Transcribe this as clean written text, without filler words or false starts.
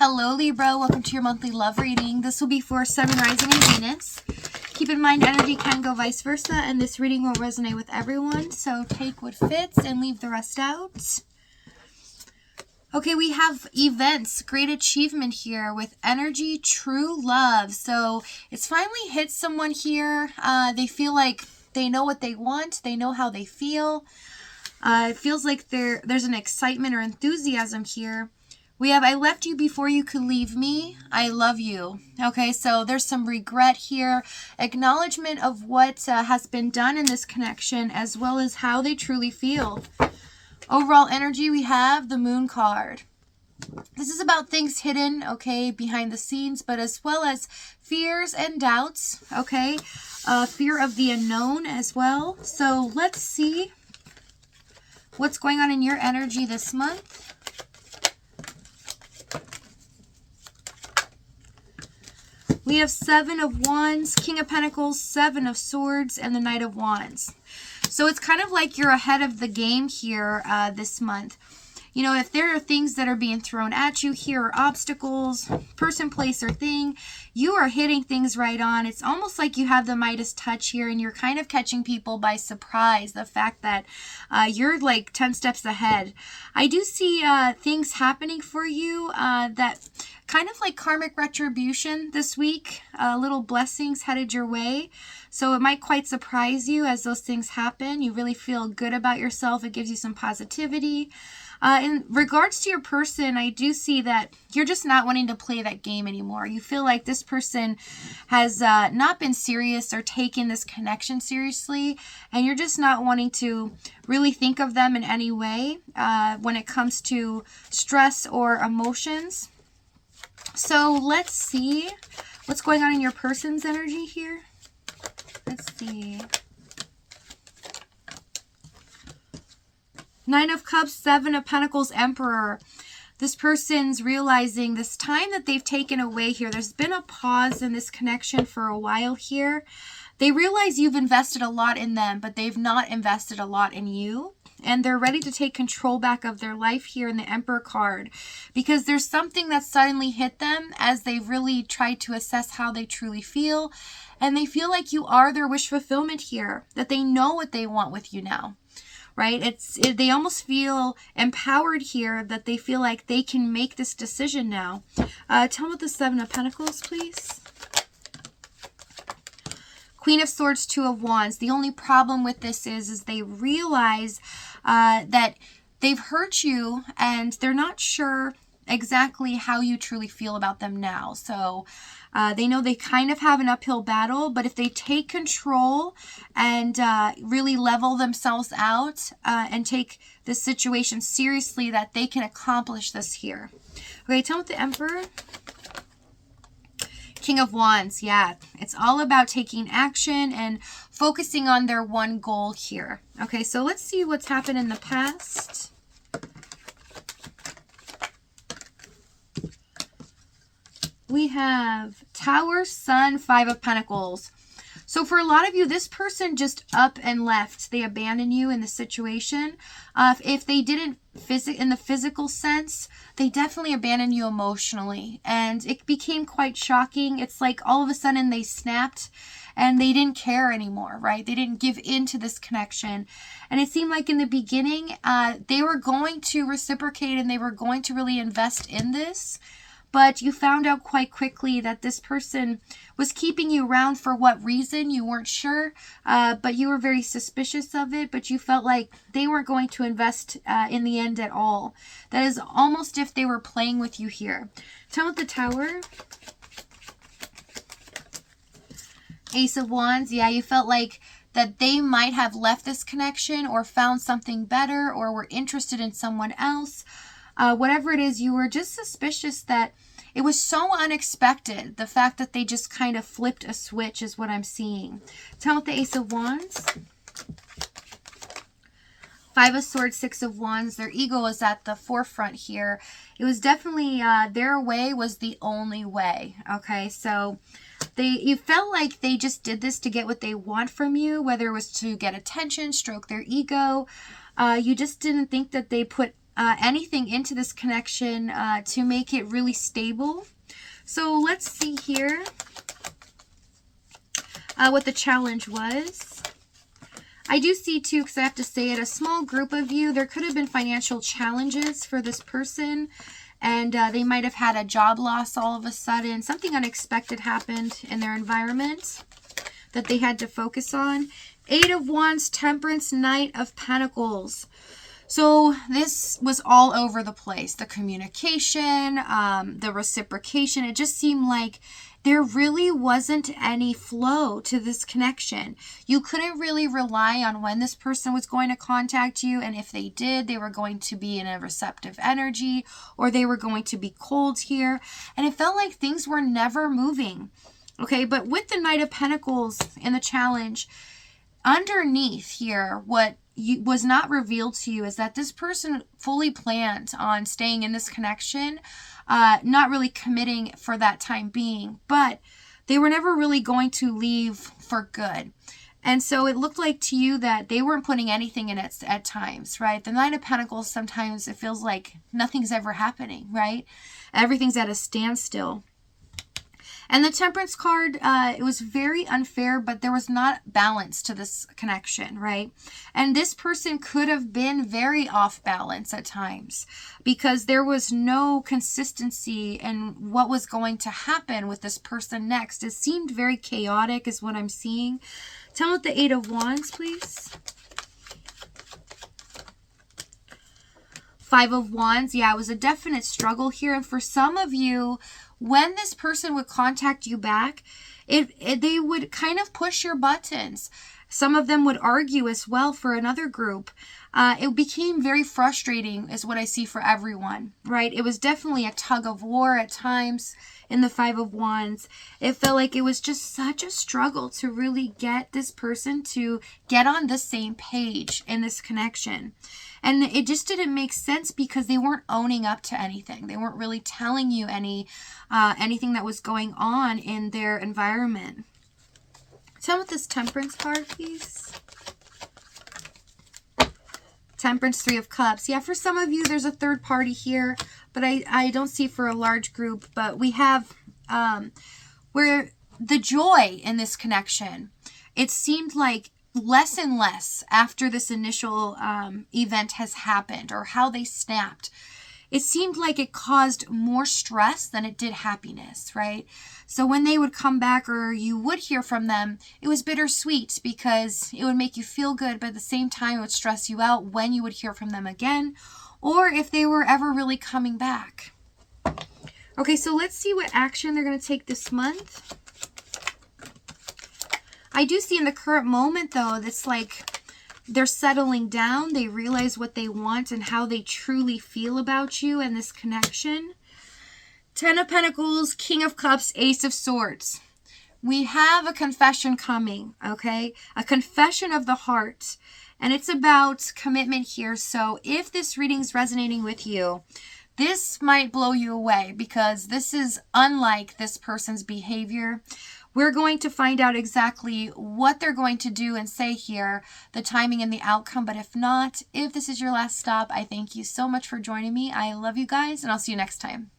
Hello Libra, welcome to your monthly love reading. This will be for Sun, Rising, and Venus. Keep in mind energy can go vice versa, and this reading won't resonate with everyone, so take what fits and leave the rest out. Okay, we have events, great achievement here with energy, true love. So it's finally hit someone here. They feel like they know what they want. They know how they feel. It feels like there's an excitement or enthusiasm here. We have, I left you before you could leave me. I love you. Okay, so there's some regret here. Acknowledgement of what has been done in this connection, as well as how they truly feel. Overall energy, we have the Moon card. This is about things hidden, okay, behind the scenes, but as well as fears and doubts, okay? Fear of the unknown as well. So let's see what's going on in your energy this month. We have Seven of Wands, King of Pentacles, Seven of Swords, and the Knight of Wands. So it's kind of like you're ahead of the game here this month. You know, if there are things that are being thrown at you here, or obstacles, person, place, or thing, you are hitting things right on. It's almost like you have the Midas touch here, and you're kind of catching people by surprise. The fact that you're like 10 steps ahead. I do see things happening for you that kind of like karmic retribution this week. Little blessings headed your way. So it might quite surprise you as those things happen. You really feel good about yourself. It gives you some positivity. In regards to your person, I do see that you're just not wanting to play that game anymore. You feel like this person has not been serious or taken this connection seriously, and you're just not wanting to really think of them in any way when it comes to stress or emotions. So let's see what's going on in your person's energy here. Let's see. Nine of Cups, Seven of Pentacles, Emperor. This person's realizing this time that they've taken away here. There's been a pause in this connection for a while here. They realize you've invested a lot in them, but they've not invested a lot in you. And they're ready to take control back of their life here in the Emperor card. Because there's something that suddenly hit them as they really tried to assess how they truly feel. And they feel like you are their wish fulfillment here. That they know what they want with you now. Right? They almost feel empowered here, that they feel like they can make this decision now. Tell me about the Seven of Pentacles, please. Queen of Swords, Two of Wands. The only problem with this is they realize that they've hurt you and they're not sure exactly how you truly feel about them now. So they know they kind of have an uphill battle, but if they take control and really level themselves out and take this situation seriously, that they can accomplish this here. Okay, tell me what the Emperor. King of Wands, yeah. It's all about taking action and focusing on their one goal here. Okay, so let's see what's happened in the past. We have Tower, Sun, Five of Pentacles. So for a lot of you, this person just up and left. They abandoned you in the situation. If they didn't in the physical sense, they definitely abandoned you emotionally. And it became quite shocking. It's like all of a sudden they snapped and they didn't care anymore, right? They didn't give in to this connection. And it seemed like in the beginning, they were going to reciprocate and they were going to really invest in this. But you found out quite quickly that this person was keeping you around for what reason, you weren't sure, but you were very suspicious of it, but you felt like they weren't going to invest in the end at all. That is almost if they were playing with you here. Tell me what the Tower. Ace of Wands, yeah, you felt like that they might have left this connection or found something better or were interested in someone else. Whatever it is, you were just suspicious that it was so unexpected. The fact that they just kind of flipped a switch is what I'm seeing. Tell me what the Ace of Wands. Five of Swords, Six of Wands. Their ego is at the forefront here. It was definitely their way was the only way. Okay, so you felt like they just did this to get what they want from you, whether it was to get attention, stroke their ego. You just didn't think that they put anything into this connection to make it really stable. So let's see here what the challenge was. I do see too, because I have to say it, a small group of you, there could have been financial challenges for this person, and they might have had a job loss all of a sudden. Something unexpected happened in their environment that they had to focus on. 8 of Wands, Temperance, Knight of Pentacles. So this was all over the place. The communication, the reciprocation, it just seemed like there really wasn't any flow to this connection. You couldn't really rely on when this person was going to contact you, and if they did, they were going to be in a receptive energy, or they were going to be cold here, and it felt like things were never moving. Okay, but with the Knight of Pentacles in the challenge, underneath here, what was not revealed to you is that this person fully planned on staying in this connection, not really committing for that time being, but they were never really going to leave for good. And so it looked like to you that they weren't putting anything in it at times, right? The Nine of Pentacles, sometimes it feels like nothing's ever happening, right? Everything's at a standstill. And the Temperance card, it was very unfair, but there was not balance to this connection, right? And this person could have been very off balance at times because there was no consistency in what was going to happen with this person next. It seemed very chaotic is what I'm seeing. Tell me what the 8 of Wands, please. 5 of Wands. Yeah, it was a definite struggle here. And for some of you, when this person would contact you back, they would kind of push your buttons. Some of them would argue as well for another group. It became very frustrating is what I see for everyone, right? It was definitely a tug of war at times in the 5 of Wands. It felt like it was just such a struggle to really get this person to get on the same page in this connection. And it just didn't make sense because they weren't owning up to anything. They weren't really telling you anything that was going on in their environment. Tell me what this Temperance card, please. Temperance, 3 of Cups. Yeah, for some of you, there's a third party here, but I don't see for a large group. But we have where the joy in this connection, it seemed like less and less after this initial event has happened, or how they snapped. It seemed like it caused more stress than it did happiness, right? So when they would come back or you would hear from them, it was bittersweet because it would make you feel good, but at the same time it would stress you out when you would hear from them again, or if they were ever really coming back. Okay, so let's see what action they're going to take this month. I do see in the current moment, though, that's like they're settling down. They realize what they want and how they truly feel about you and this connection. 10 of Pentacles, King of Cups, Ace of Swords. We have a confession coming, okay? A confession of the heart. And it's about commitment here. So if this reading's resonating with you, this might blow you away because this is unlike this person's behavior. We're going to find out exactly what they're going to do and say here, the timing and the outcome. But if not, if this is your last stop, I thank you so much for joining me. I love you guys, and I'll see you next time.